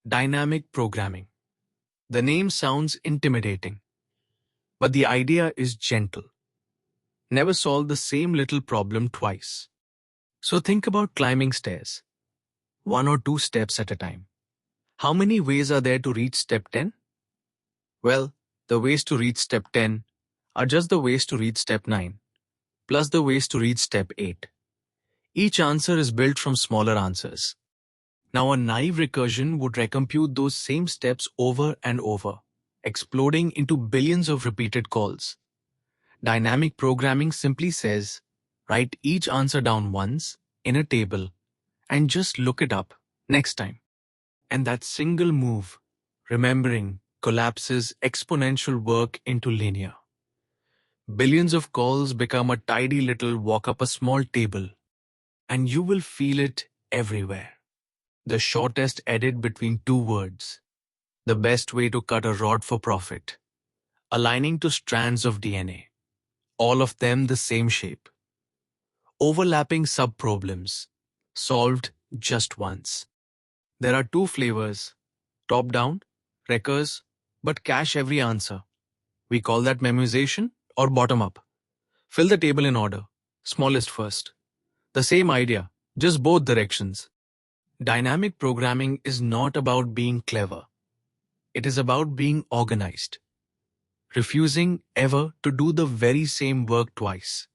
Dynamic programming. The name sounds intimidating, but the idea is gentle. Never solve the same little problem twice. So think about climbing stairs, one or two steps at a time. How many ways are there to reach step 10? Well, the ways to reach step 10 are just the ways to reach step 9, plus the ways to reach step 8. Each answer is built from smaller answers. Now a naive recursion would recompute those same steps over and over, exploding into billions of repeated calls. Dynamic programming simply says, write each answer down once in a table and just look it up next time. And that single move, remembering, collapses exponential work into linear. Billions of calls become a tidy little walk up a small table, and you will feel it everywhere. The shortest edit between two words. The best way to cut a rod for profit. Aligning to strands of DNA. All of them the same shape. Overlapping subproblems. Solved just once. There are two flavors. Top-down, recurs, but cache every answer. We call that memoization or bottom-up. Fill the table in order. Smallest first. The same idea, just both directions. Dynamic programming is not about being clever. It is about being organized. Refusing ever to do the very same work twice.